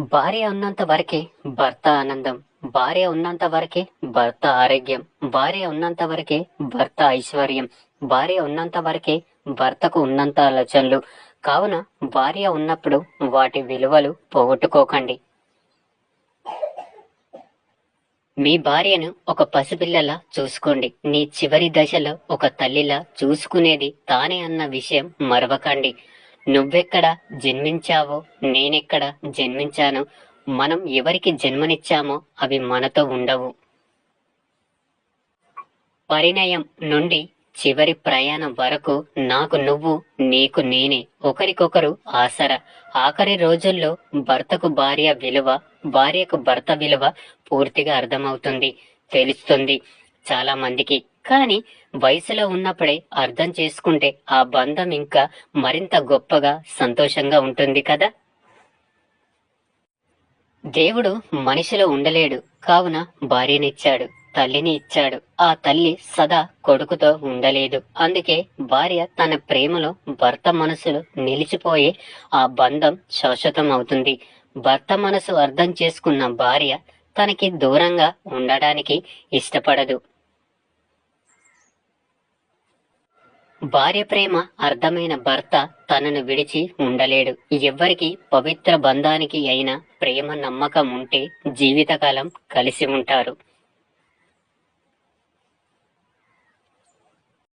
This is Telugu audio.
భార్య ఉన్నంత వరకే భర్త ఆనందం, భార్య ఉన్నంత వరకే భర్త ఆరోగ్యం, భార్య ఉన్నంత వరకే భర్త ఐశ్వర్యం, భార్య ఉన్నంత వరకే భర్తకు ఉన్నంత ఆలోచనలు. కావున భార్య ఉన్నప్పుడు వాటి విలువలు పోగొట్టుకోకండి. మీ భార్యను ఒక పసిపిల్లలా చూసుకోండి. నీ చివరి దశలో ఒక తల్లిలా చూసుకునేది తానే అన్న విషయం మరవకండి. నువ్వెక్కడ జన్మించావో, నేనెక్కడ జన్మించానో, మనం ఎవరికి జన్మనిచ్చామో అవి మనతో ఉండవు. పరిణయం నుండి చివరి ప్రయాణం వరకు నాకు నువ్వు, నీకు నేనే, ఒకరికొకరు ఆసరా. ఆఖరి రోజుల్లో భర్తకు భార్య విలువ, భార్యకు భర్త విలువ పూర్తిగా అర్థమవుతుంది, తెలుస్తుంది చాలా మందికి. కానీ వయసులో ఉన్నప్పుడే అర్థం చేసుకుంటే ఆ బంధం ఇంకా మరింత గొప్పగా, సంతోషంగా ఉంటుంది కదా. దేవుడు మనిషిలో ఉండలేడు, కావున భార్యనిచ్చాడు, తల్లిని ఇచ్చాడు. ఆ తల్లి సదా కొడుకుతో ఉండలేదు. అందుకే భార్య తన ప్రేమలో భర్త మనసులో నిలిచిపోయే ఆ బంధం శాశ్వతం అవుతుంది. భర్త మనసు అర్థం చేసుకున్న భార్య తనకి దూరంగా ఉండడానికి ఇష్టపడదు. భార్య ప్రేమ అర్థమైన భర్త తనను విడిచి ఉండలేడు. ఎవ్వరికి పవిత్ర బంధానికి అయినా ప్రేమ, నమ్మకం ఉంటే జీవితకాలం కలిసి ఉంటారు.